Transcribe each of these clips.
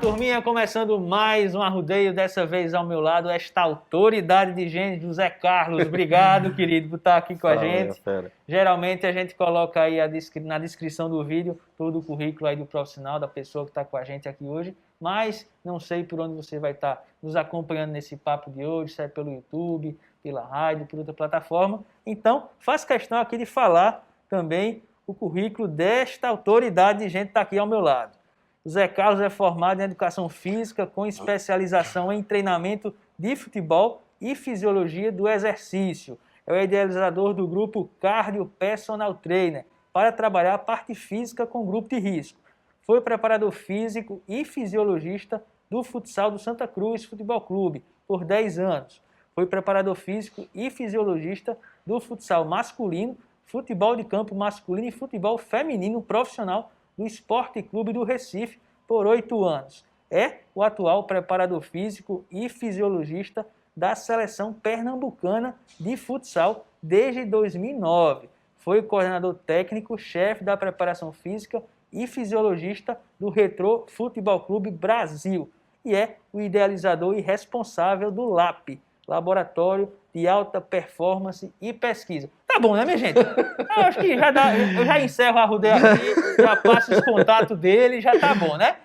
turminha, começando mais um arrudeio, dessa vez ao meu lado, esta autoridade de gente, José Carlos. Obrigado, querido, por estar aqui com a gente. Geralmente a gente coloca aí na descrição do vídeo todo o currículo aí do profissional, da pessoa que está com a gente aqui hoje, mas não sei por onde você vai estar nos acompanhando nesse papo de hoje, se é pelo YouTube, pela rádio, por outra plataforma. Então, faço questão aqui de falar também o currículo desta autoridade de gente que está aqui ao meu lado. José Carlos é formado em Educação Física com especialização em treinamento de futebol e fisiologia do exercício. É o idealizador do grupo Cardio Personal Trainer para trabalhar a parte física com grupo de risco. Foi preparador físico e fisiologista do futsal do Santa Cruz Futebol Clube por 10 anos. Foi preparador físico e fisiologista do futsal masculino, futebol de campo masculino e futebol feminino profissional do Esporte Clube do Recife por 8 anos. É o atual preparador físico e fisiologista da seleção pernambucana de futsal desde 2009. Foi coordenador técnico, chefe da preparação física e fisiologista do Retrô Futebol Clube Brasil e é o idealizador e responsável do LAP, Laboratório de Alta Performance e Pesquisa. Tá bom, né, minha gente? Eu acho que já dá, eu já encerro a rodeia aqui, já passo os contatos dele, já tá bom, né?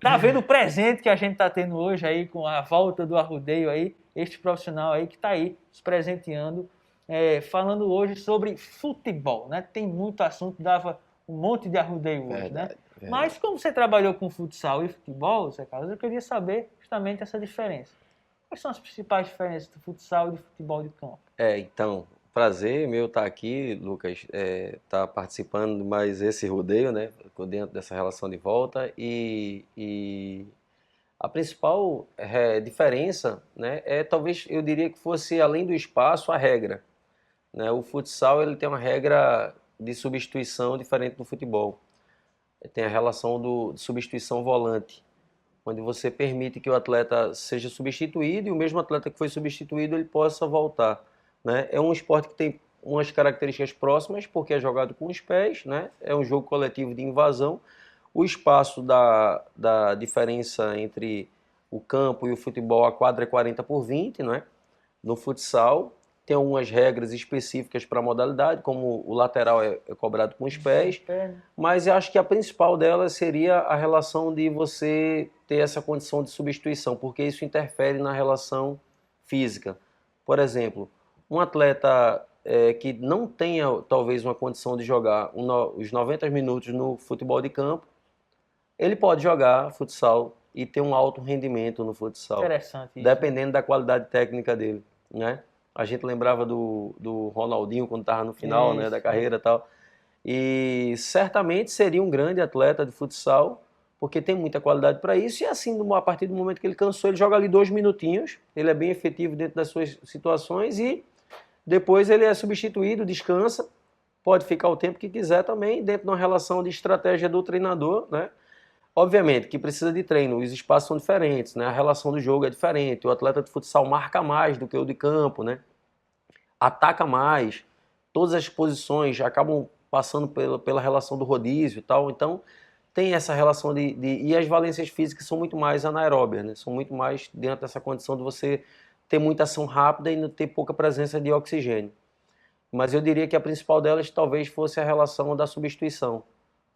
Tá vendo o presente que a gente tá tendo hoje aí com a volta do arrudeio aí, este profissional aí que tá aí se presenteando, falando hoje sobre futebol, né? Tem muito assunto, dava um monte de arrudeio hoje, né? Mas como você trabalhou com futsal e futebol, Zé Carlos, eu queria saber justamente essa diferença. Quais são as principais diferenças do futsal e do futebol de campo? Então, prazer meu estar aqui, Lucas, estar participando de mais esse rodeio, né, dentro dessa relação de volta. E a principal diferença, né, talvez eu diria que fosse, além do espaço, a regra. Né? O futsal ele tem uma regra de substituição diferente do futebol. Tem a relação de substituição volante, onde você permite que o atleta seja substituído e o mesmo atleta que foi substituído ele possa voltar. Né? É um esporte que tem umas características próximas, porque é jogado com os pés, né? É um jogo coletivo de invasão. O espaço da diferença entre o campo e o futebol, a quadra é 40 por 20, né? No futsal tem algumas regras específicas para a modalidade, como o lateral é cobrado com os pés, mas eu acho que a principal delas seria a relação de você ter essa condição de substituição, porque isso interfere na relação física. Por exemplo, um atleta que não tenha talvez uma condição de jogar os 90 minutos no futebol de campo, ele pode jogar futsal e ter um alto rendimento no futsal. Interessante isso. Dependendo da qualidade técnica dele, né? A gente lembrava do Ronaldinho quando estava no final, né, da carreira e tal. E certamente seria um grande atleta de futsal, porque tem muita qualidade para isso. E assim, a partir do momento que ele cansou, ele joga ali 2 minutinhos. Ele é bem efetivo dentro das suas situações e depois ele é substituído, descansa. Pode ficar o tempo que quiser também, dentro de uma relação de estratégia do treinador, né? Obviamente que precisa de treino, os espaços são diferentes, né? A relação do jogo é diferente, o atleta de futsal marca mais do que o de campo, né? Ataca mais, todas as posições acabam passando pela relação do rodízio e tal, então tem essa relação e as valências físicas são muito mais anaeróbias, né? São muito mais dentro dessa condição de você ter muita ação rápida e não ter pouca presença de oxigênio. Mas eu diria que a principal delas talvez fosse a relação da substituição.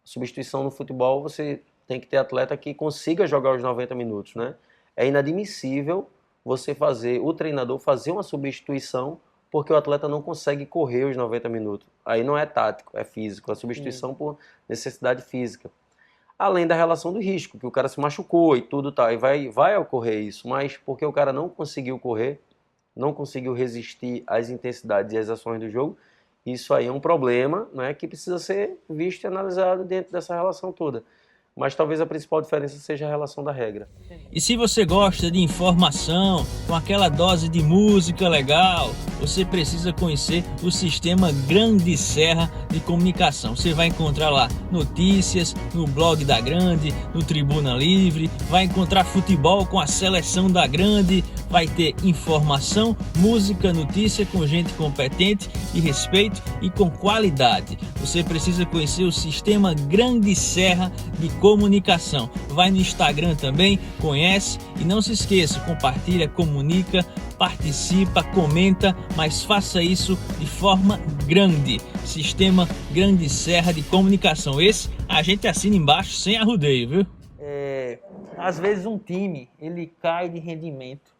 A substituição no futebol, você tem que ter atleta que consiga jogar os 90 minutos, né? É inadmissível o treinador fazer uma substituição porque o atleta não consegue correr os 90 minutos. Aí não é tático, é físico. A substituição por necessidade física. Além da relação do risco, que o cara se machucou e tudo tal. E vai ocorrer isso, mas porque o cara não conseguiu correr, não conseguiu resistir às intensidades e às ações do jogo, isso aí é um problema, né, que precisa ser visto e analisado dentro dessa relação toda. Mas talvez a principal diferença seja a relação da regra. E se você gosta de informação, com aquela dose de música legal, você precisa conhecer o Sistema Grande Serra de Comunicação. Você vai encontrar lá notícias no blog da Grande, no Tribuna Livre, vai encontrar futebol com a seleção da Grande, vai ter informação, música, notícia com gente competente e respeito e com qualidade. Você precisa conhecer o Sistema Grande Serra de Comunicação. vai no Instagram também, conhece e não se esqueça, compartilha, comunica, participa, comenta, mas faça isso de forma grande. Sistema Grande Serra de Comunicação. Esse a gente assina embaixo sem arrudeio, viu? Às vezes um time, ele cai de rendimento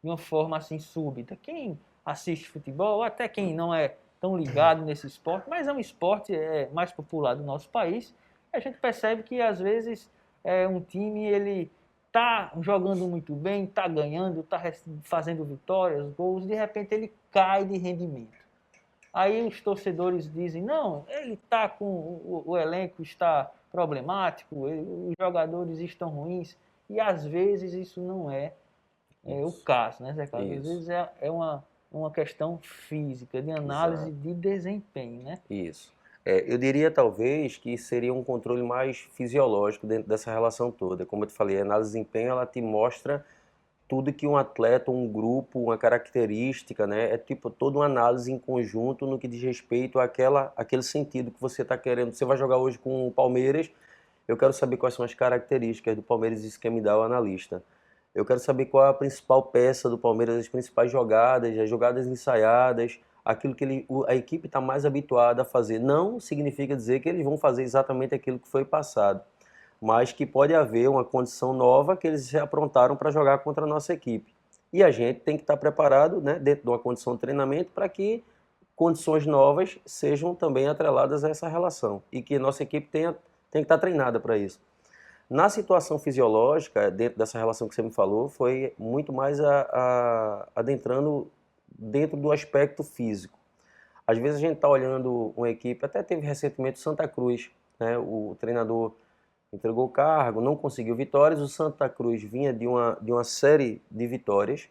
de uma forma assim súbita. Quem assiste futebol, até quem não é tão ligado nesse esporte, mas é um esporte mais popular do nosso país, a gente percebe que às vezes um time ele está jogando muito bem, está ganhando, está fazendo vitórias, gols, de repente ele cai de rendimento. Aí os torcedores dizem, não, ele está com o elenco está problemático, os jogadores estão ruins, e às vezes isso não é o caso, né, Zé Carlos? Às vezes é uma questão física, de análise de desempenho, né? Isso. Eu diria talvez que seria um controle mais fisiológico dentro dessa relação toda. Como eu te falei, a análise de desempenho ela te mostra tudo que um atleta, um grupo, uma característica, né? É tipo toda uma análise em conjunto no que diz respeito àquele sentido que você está querendo. Você vai jogar hoje com o Palmeiras, eu quero saber quais são as características do Palmeiras, isso quer me dar o analista. Eu quero saber qual é a principal peça do Palmeiras, as principais jogadas, as jogadas ensaiadas, aquilo que a equipe está mais habituada a fazer. Não significa dizer que eles vão fazer exatamente aquilo que foi passado, mas que pode haver uma condição nova que eles se aprontaram para jogar contra a nossa equipe. E a gente tem que estar preparado, né, dentro de uma condição de treinamento para que condições novas sejam também atreladas a essa relação e que a nossa equipe tem que estar treinada para isso. Na situação fisiológica, dentro dessa relação que você me falou, foi muito mais adentrando dentro do aspecto físico. Às vezes a gente está olhando uma equipe, até teve recentemente o Santa Cruz, né? O treinador entregou o cargo, não conseguiu vitórias, o Santa Cruz vinha de uma série de vitórias,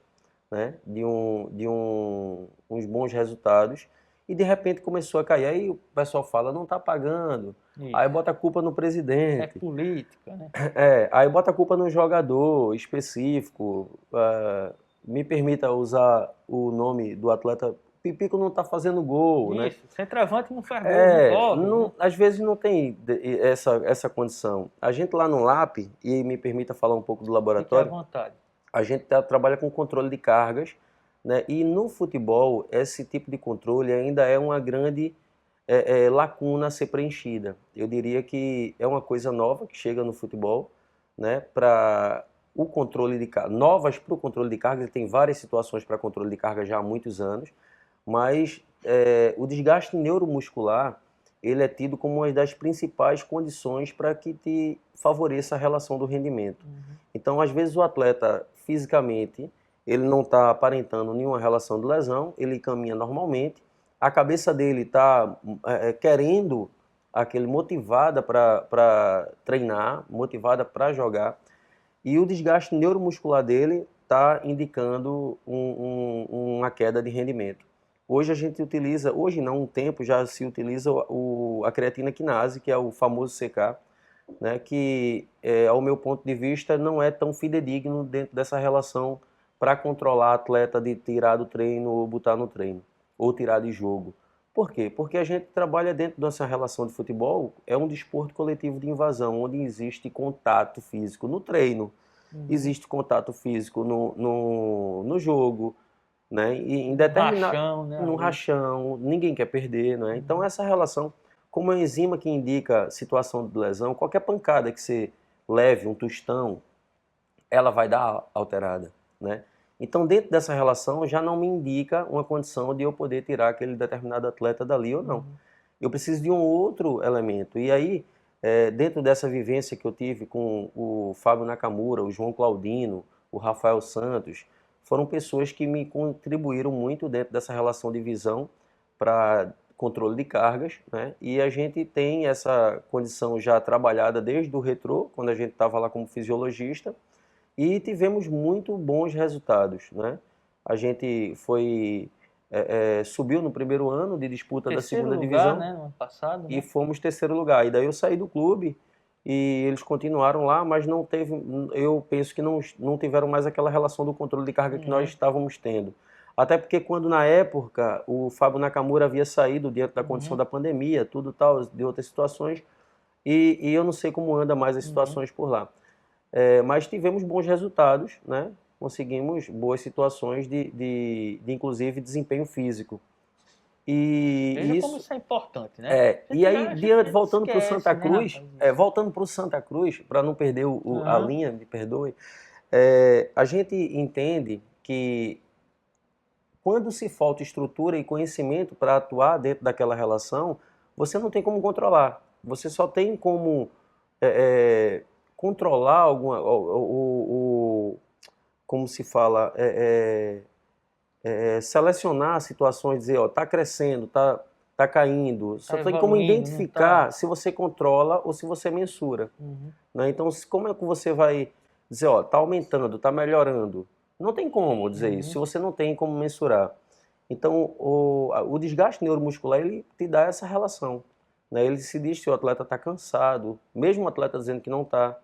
né? de uns bons resultados, e de repente começou a cair. Aí o pessoal fala, não está pagando. Isso. Aí bota a culpa no presidente. É política, né? Aí bota a culpa no jogador específico. Me permita usar o nome do atleta, Pipico não está fazendo gol. Isso, né? Centroavante não faz gol, não corre. Às vezes não tem essa condição. A gente lá no LAP, e me permita falar um pouco do laboratório. Fique à vontade. A gente trabalha com controle de cargas, né? E no futebol, esse tipo de controle ainda é uma grande lacuna a ser preenchida. Eu diria que é uma coisa nova que chega no futebol, né? Para o controle de cargas, novas para o controle de cargas, ele tem várias situações para controle de carga já há muitos anos, mas o desgaste neuromuscular, ele é tido como uma das principais condições para que te favoreça a relação do rendimento. Uhum. Então, às vezes o atleta, fisicamente, ele não está aparentando nenhuma relação de lesão, ele caminha normalmente, a cabeça dele está querendo, motivada para treinar, motivada para jogar, e o desgaste neuromuscular dele está indicando uma queda de rendimento. Hoje a gente utiliza, hoje não, um tempo já se utiliza a creatina quinase, que é o famoso CK, né, que, ao meu ponto de vista, não é tão fidedigno dentro dessa relação para controlar atleta de tirar do treino ou botar no treino, ou tirar de jogo. Por quê? Porque a gente trabalha dentro dessa relação de futebol, é um desporto coletivo de invasão, onde existe contato físico no treino, existe contato físico no jogo, né? E em determinado rachão, né? No rachão, ninguém quer perder, né? Então essa relação, como a enzima que indica situação de lesão, qualquer pancada que você leve, um tostão, ela vai dar alterada, né? Então dentro dessa relação já não me indica uma condição de eu poder tirar aquele determinado atleta dali ou não. Eu preciso de um outro elemento. E aí, dentro dessa vivência que eu tive com o Fábio Nakamura, o João Claudino, o Rafael Santos, foram pessoas que me contribuíram muito dentro dessa relação de visão para controle de cargas, né? E a gente tem essa condição já trabalhada desde o retrô, quando a gente estava lá como fisiologista, e tivemos muito bons resultados, né? A gente subiu no primeiro ano de disputa da segunda divisão, né? No ano passado, e fomos terceiro lugar. E daí eu saí do clube e eles continuaram lá, mas não teve, eu penso que não tiveram mais aquela relação do controle de carga que nós estávamos tendo. Até porque quando na época o Fábio Nakamura havia saído diante da condição da pandemia, tudo tal, de outras situações, e eu não sei como anda mais as situações por lá. Mas tivemos bons resultados, né? Conseguimos boas situações de inclusive, desempenho físico. Veja como isso é importante, né? E aí, voltando para o Santa Cruz, para não perder a linha, me perdoe, a gente entende que quando se falta estrutura e conhecimento para atuar dentro daquela relação, você não tem como controlar. Você só tem como controlar como se fala, selecionar situações, dizer, ó, tá crescendo, tá caindo. Só tem como identificar se você controla ou se você mensura. Né? Então, como é que você vai dizer, ó, tá aumentando, tá melhorando? Não tem como dizer isso, se você não tem como mensurar. Então, o desgaste neuromuscular, ele te dá essa relação. Né? Ele se diz se o atleta está cansado, mesmo o atleta dizendo que não está.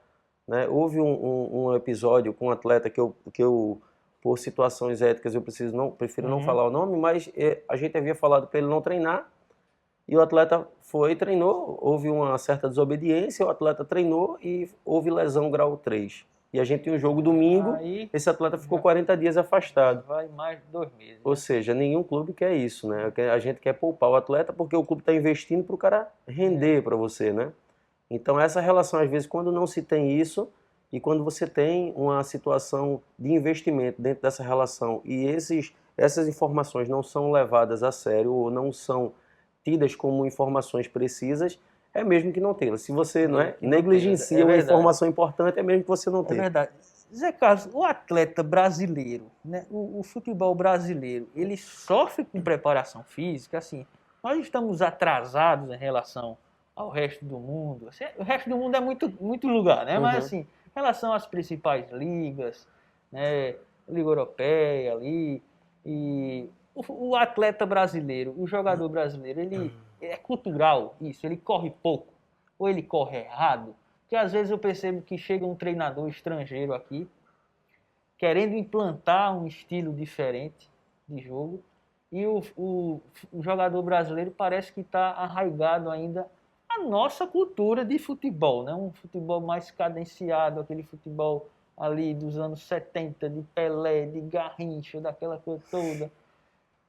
Né? Houve um episódio com um atleta que eu por situações éticas, eu prefiro não falar o nome, mas a gente havia falado para ele não treinar, e o atleta treinou, houve uma certa desobediência, o atleta treinou e houve lesão grau 3. E a gente tinha um jogo domingo, esse atleta ficou 40 dias afastado. Vai mais de 2 meses. Ou seja, nenhum clube quer isso, né? A gente quer poupar o atleta porque o clube está investindo para o cara render para você, né? Então essa relação, às vezes, quando não se tem isso, e quando você tem uma situação de investimento dentro dessa relação e essas informações não são levadas a sério ou não são tidas como informações precisas, é mesmo que não tenha. Se você negligencia uma informação importante, é mesmo que você não tenha. É verdade. Zé Carlos, o atleta brasileiro, né, o futebol brasileiro, ele sofre com preparação física, assim, nós estamos atrasados em relação ao resto do mundo. Assim, o resto do mundo é muito lugar, né? Mas assim, em relação às principais ligas, né, Liga Europeia ali, e o atleta brasileiro, o jogador brasileiro, ele é cultural isso, ele corre pouco, ou ele corre errado. Porque às vezes eu percebo que chega um treinador estrangeiro aqui, querendo implantar um estilo diferente de jogo, e o jogador brasileiro parece que está arraigado ainda a nossa cultura de futebol, né? Um futebol mais cadenciado, aquele futebol ali dos anos 70, de Pelé, de Garrincha, daquela coisa toda.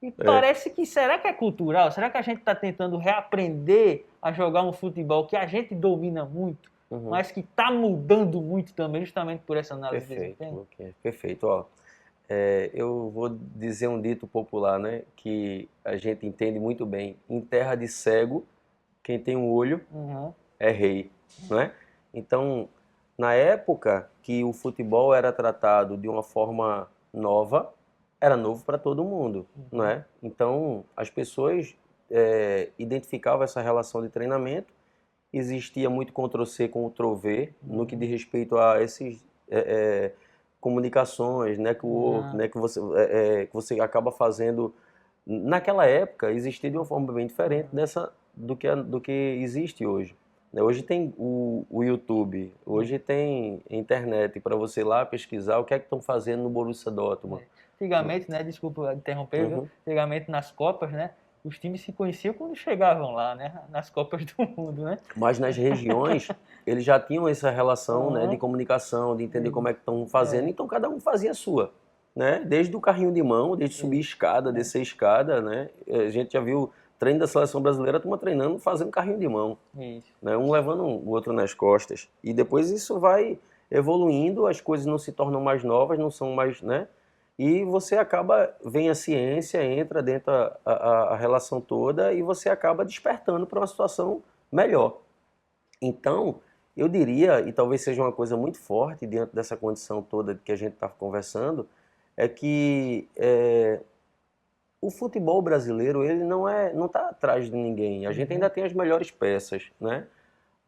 E parece que, será que é cultural? Será que a gente está tentando reaprender a jogar um futebol que a gente domina muito, mas que está mudando muito também, justamente por essa análise de desempenho? Perfeito. Ó, eu vou dizer um dito popular, né, que a gente entende muito bem. Em terra de cego, quem tem um olho é rei, não é? Então, na época que o futebol era tratado de uma forma nova, era novo para todo mundo, não é? Então, as pessoas identificavam essa relação de treinamento, existia muito Ctrl-C com o Ctrl-V, no que diz respeito a esses comunicações, network, né, que você acaba fazendo. Naquela época, existia de uma forma bem diferente do que existe hoje. Hoje tem o YouTube, hoje tem internet para você ir lá pesquisar o que é que estão fazendo no Borussia Dortmund. Antigamente, né, desculpa interromper, antigamente nas Copas, né, os times se conheciam quando chegavam lá, né, nas Copas do Mundo, né? Mas nas regiões, eles já tinham essa relação, né, de comunicação, de entender como é que estão fazendo, então cada um fazia a sua. Né? Desde o carrinho de mão, desde subir escada, descer escada, né? A gente já viu treino da seleção brasileira, a turma treinando, fazendo carrinho de mão. Né? Um levando o outro nas costas. E depois isso vai evoluindo, as coisas não se tornam mais novas, não são mais, né? E você acaba, vem a ciência, entra dentro a relação toda e você acaba despertando para uma situação melhor. Então, eu diria, e talvez seja uma coisa muito forte diante dessa condição toda que a gente está conversando, é que o futebol brasileiro ele não está atrás de ninguém. A gente ainda tem as melhores peças, né?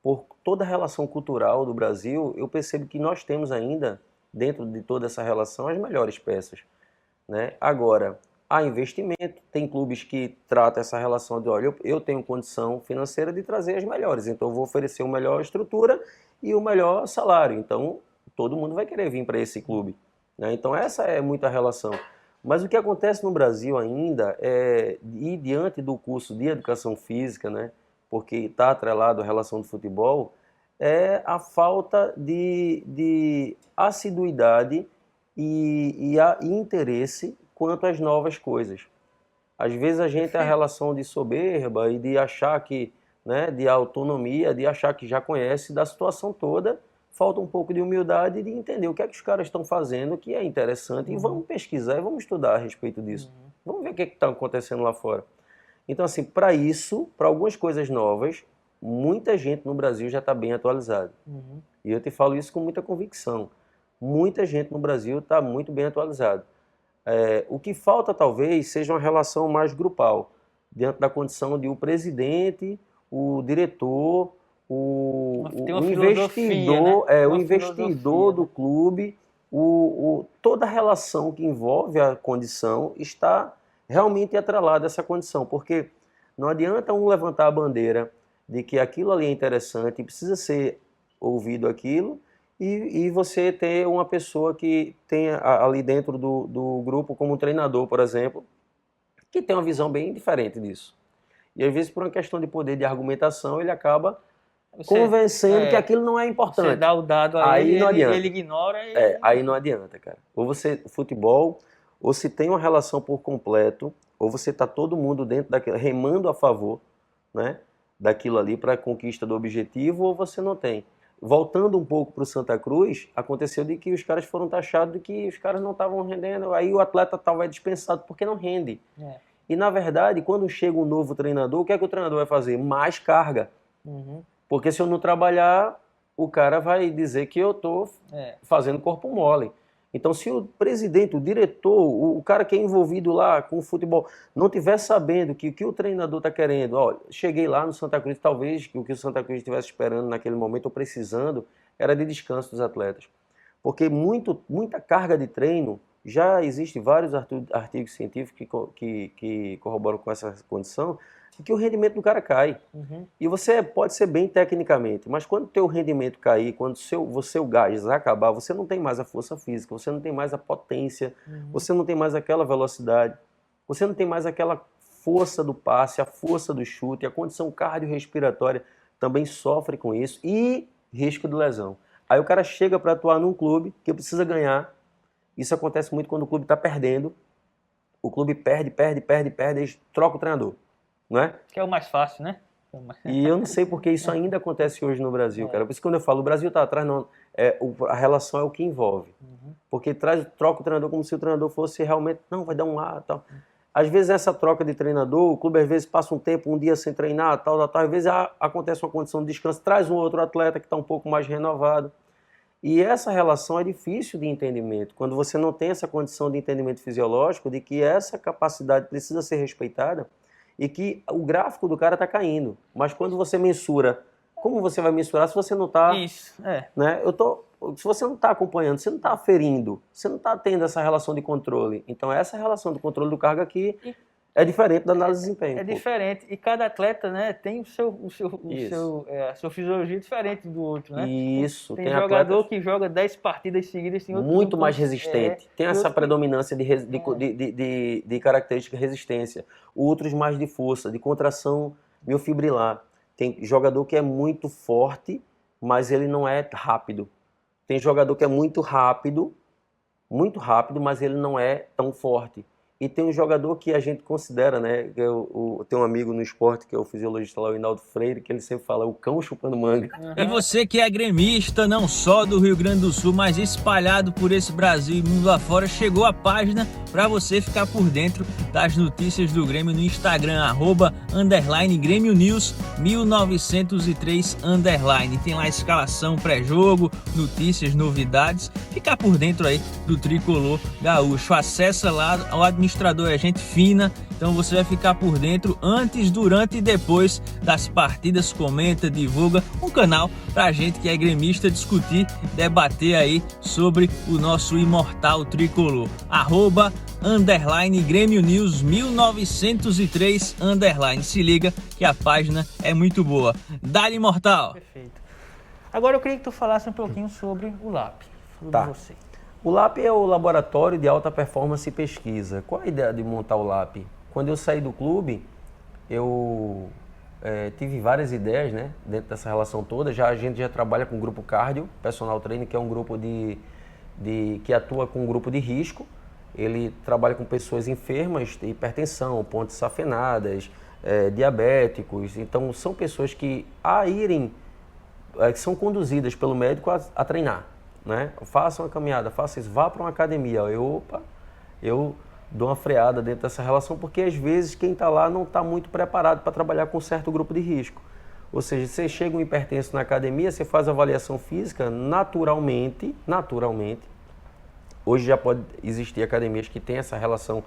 Por toda a relação cultural do Brasil, eu percebo que nós temos ainda, dentro de toda essa relação, as melhores peças, né? Agora, há investimento, tem clubes que tratam essa relação de, olha, eu tenho condição financeira de trazer as melhores, então eu vou oferecer uma melhor estrutura e o melhor salário. Então, todo mundo vai querer vir para esse clube. Né? Então essa é muita relação. Mas o que acontece no Brasil ainda e diante do curso de educação física, né, porque está atrelado à relação do futebol, é a falta de assiduidade e interesse quanto às novas coisas. Às vezes a gente tem a relação de soberba e de achar que, né, de autonomia, de achar que já conhece da situação toda, falta um pouco de humildade e de entender o que é que os caras estão fazendo, que é interessante, e vamos pesquisar e vamos estudar a respeito disso. Vamos ver o que está acontecendo lá fora. Então, assim, para isso, para algumas coisas novas, muita gente no Brasil já está bem atualizada. E eu te falo isso com muita convicção. Muita gente no Brasil está muito bem atualizada. O que falta, talvez, seja uma relação mais grupal, dentro da condição de o presidente, o diretor, o investidor, né? o investidor do clube, toda a relação que envolve a condição está realmente atrelada a essa condição, porque não adianta um levantar a bandeira de que aquilo ali é interessante e precisa ser ouvido aquilo, e você ter uma pessoa que tenha ali dentro do grupo, como um treinador, por exemplo, que tem uma visão bem diferente disso. E às vezes, por uma questão de poder de argumentação, ele acaba convencendo que aquilo não é importante. Você dá o dado aí não adianta. Ele ignora. Aí não adianta, cara. Ou futebol, ou se tem uma relação por completo, ou você está todo mundo dentro daquilo, remando a favor, né, daquilo ali para a conquista do objetivo, ou você não tem. Voltando um pouco para o Santa Cruz, aconteceu de que os caras foram taxados de que os caras não estavam rendendo, aí o atleta estava dispensado porque não rende. E na verdade, quando chega um novo treinador, o que é que o treinador vai fazer? Mais carga. Porque se eu não trabalhar, o cara vai dizer que eu estou fazendo corpo mole. Então, se o presidente, o diretor, o cara que é envolvido lá com o futebol, não estiver sabendo que o que o treinador está querendo, olha, cheguei lá no Santa Cruz, talvez o que o Santa Cruz estivesse esperando naquele momento, ou precisando, era de descanso dos atletas. Porque muita carga de treino, já existem vários artigos científicos que corroboram com essa condição, que o rendimento do cara cai. E você pode ser bem tecnicamente, mas quando o teu rendimento cair, quando o gás acabar, você não tem mais a força física, você não tem mais a potência, você não tem mais aquela velocidade, você não tem mais aquela força do passe, a força do chute, a condição cardiorrespiratória também sofre com isso e risco de lesão. Aí o cara chega para atuar num clube que precisa ganhar. Isso acontece muito quando o clube está perdendo. O clube perde, eles trocam o treinador. Não é? Que é o mais fácil, né? E eu não sei porque isso ainda acontece hoje no Brasil, cara. Por isso que quando eu falo, o Brasil está atrás, não, a relação é o que envolve. Porque troca o treinador como se o treinador fosse realmente, não, vai dar um ar, tal. Às vezes essa troca de treinador, o clube às vezes passa um tempo, um dia sem treinar, tal. Às vezes acontece uma condição de descanso, traz um outro atleta que está um pouco mais renovado. E essa relação é difícil de entendimento, quando você não tem essa condição de entendimento fisiológico, de que essa capacidade precisa ser respeitada, e que o gráfico do cara está caindo. Mas quando você mensura, como você vai mensurar se você não está... Né? Se você não está acompanhando, você não está aferindo, você não está tendo essa relação de controle. Então essa relação de controle do cargo aqui é diferente da análise de desempenho. É diferente. E cada atleta, né, tem a sua fisiologia diferente do outro, né? Isso. Tem jogador que joga 10 partidas seguidas, tem outro muito mais resistente. Tem essa predominância de característica de resistência. Outros mais de força, de contração miofibrilar. Tem jogador que é muito forte, mas ele não é rápido. Tem jogador que é muito rápido, mas ele não é tão forte. E tem um jogador que a gente considera, né? Tem um amigo no esporte, que é o fisiologista lá, o Hinaldo Freire, que ele sempre fala, o cão chupando manga. E você que é gremista, não só do Rio Grande do Sul, mas espalhado por esse Brasil e mundo afora, chegou a página para você ficar por dentro das notícias do Grêmio no Instagram, @Grêmio News 1903 _. Tem lá a escalação pré-jogo, notícias, novidades. Ficar por dentro aí do tricolor gaúcho. Acessa lá, o administrador é gente fina, então você vai ficar por dentro antes, durante e depois das partidas, comenta, divulga um canal pra gente que é gremista discutir, debater aí sobre o nosso imortal tricolor. @Grêmio News 1903 _. Se liga que a página é muito boa. Dá-lhe imortal! Perfeito. Agora eu queria que tu falasse um pouquinho sobre o LAP. Tá. O LAP é o Laboratório de Alta Performance e Pesquisa. Qual a ideia de montar o LAP? Quando eu saí do clube, eu tive várias ideias, né, dentro dessa relação toda. A gente já trabalha com o grupo cardio, personal training, que é um grupo que atua com um grupo de risco. Ele trabalha com pessoas enfermas de hipertensão, pontes safenadas, diabéticos. Então, são pessoas que que são conduzidas pelo médico a treinar, né? Faça uma caminhada, faça isso, vá para uma academia. Eu dou uma freada dentro dessa relação, porque às vezes quem está lá não está muito preparado para trabalhar com um certo grupo de risco. Ou seja, você chega um hipertenso na academia, você faz avaliação física, naturalmente, hoje já pode existir academias que têm essa relação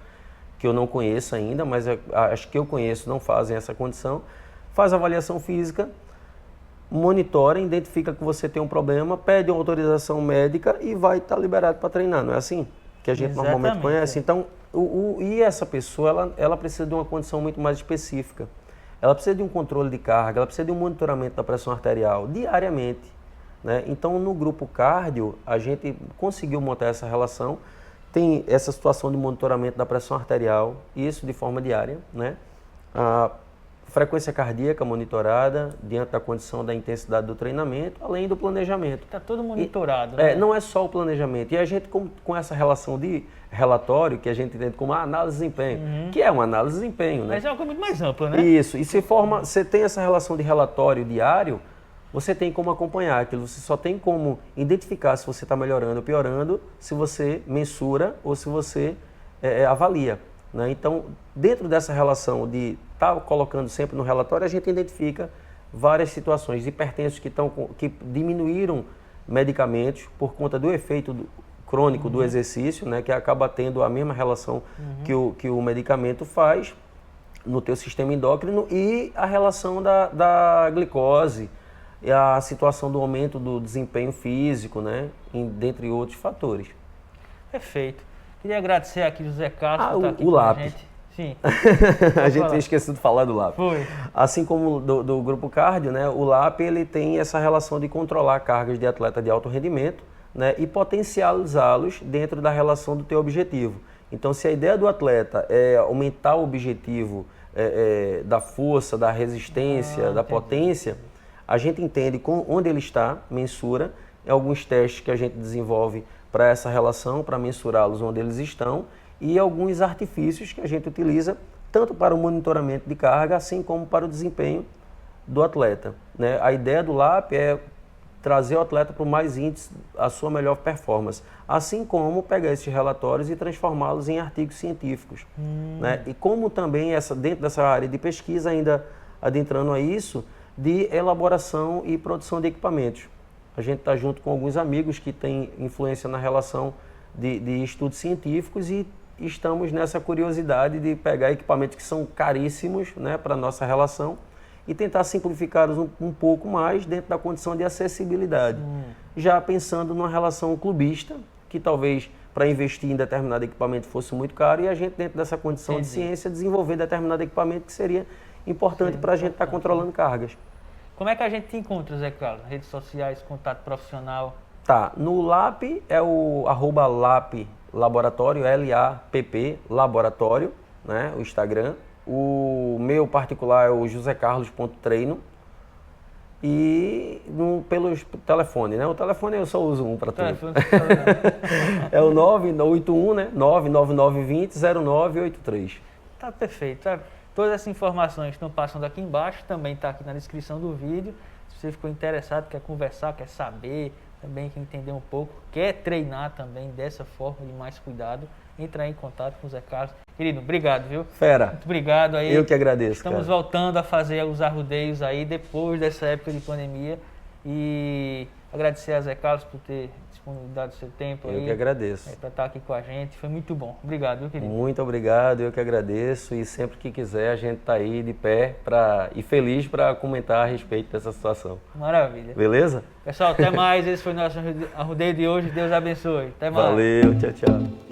que eu não conheço ainda, mas as que eu conheço não fazem essa condição, faz avaliação física, monitora, identifica que você tem um problema, pede uma autorização médica e vai estar liberado para treinar, não é assim? Que a gente normalmente conhece. Então, e essa pessoa, ela precisa de uma condição muito mais específica. Ela precisa de um controle de carga, ela precisa de um monitoramento da pressão arterial diariamente, né? Então, no grupo cardio, a gente conseguiu montar essa relação, tem essa situação de monitoramento da pressão arterial, isso de forma diária, né? A frequência cardíaca monitorada, diante da condição da intensidade do treinamento, além do planejamento. Está tudo monitorado, né? Não é só o planejamento. E a gente, com essa relação de relatório, que a gente entende como análise de desempenho, que é uma análise de desempenho, né? Mas é uma coisa muito mais ampla, né? Isso. E você tem essa relação de relatório diário, você tem como acompanhar aquilo. Você só tem como identificar se você está melhorando ou piorando, se você mensura ou se você avalia, né? Então, dentro dessa relação de estar colocando sempre no relatório, a gente identifica várias situações. Hipertensos que diminuíram medicamentos por conta do efeito crônico do exercício, né, que acaba tendo a mesma relação que o medicamento faz no teu sistema endócrino, e a relação da glicose, e a situação do aumento do desempenho físico, né, dentre outros fatores. Perfeito. Queria agradecer aqui José Carlos por estar aqui com a gente. Sim. A gente tinha esquecido de falar do LAP. Foi. Assim como do grupo cardio, né, o LAP ele tem essa relação de controlar cargas de atleta de alto rendimento, né, e potencializá-los dentro da relação do teu objetivo. Então, se a ideia do atleta é aumentar o objetivo da força, da resistência, da potência, a gente entende onde ele está, mensura, alguns testes que a gente desenvolve para essa relação, para mensurá-los onde eles estão, e alguns artifícios que a gente utiliza tanto para o monitoramento de carga, assim como para o desempenho do atleta, né? A ideia do LAP é trazer o atleta para o mais índice, a sua melhor performance, assim como pegar esses relatórios e transformá-los em artigos científicos, né? E como também dentro dessa área de pesquisa, ainda adentrando a isso, de elaboração e produção de equipamentos. A gente está junto com alguns amigos que têm influência na relação de estudos científicos, e estamos nessa curiosidade de pegar equipamentos que são caríssimos, né, para a nossa relação, e tentar simplificá-los um pouco mais dentro da condição de acessibilidade. Já pensando numa relação clubista, que talvez para investir em determinado equipamento fosse muito caro, e a gente, dentro dessa condição de ciência, desenvolver determinado equipamento que seria importante para a gente estar controlando cargas. Como é que a gente te encontra, Zé Carlos? Redes sociais, contato profissional? Tá, no LAP é o @LAP Laboratório, LAPP Laboratório, né, o Instagram. O meu particular é o josecarlos.treino, e pelo telefone, né? O telefone eu só uso um para tudo. É o 981, né? 99920-0983. Tá perfeito. Todas essas informações estão passando aqui embaixo, também está aqui na descrição do vídeo. Se você ficou interessado, quer conversar, quer saber, também quer entender um pouco, quer treinar também dessa forma, de mais cuidado, entra aí em contato com o Zé Carlos. Querido, obrigado, viu? Fera. Muito obrigado aí. Eu que agradeço, Estamos voltando a fazer os arrudeios aí depois dessa época de pandemia, e agradecer a Zé Carlos por ter disponibilidade do seu tempo aí. Eu que agradeço. Para estar aqui com a gente, foi muito bom. Obrigado, viu, querido? Muito obrigado, eu que agradeço, e sempre que quiser a gente tá aí de pé e feliz para comentar a respeito dessa situação. Maravilha. Beleza? Pessoal, até mais. Esse foi o nosso arrudeio de hoje. Deus abençoe. Até mais. Valeu, tchau, tchau.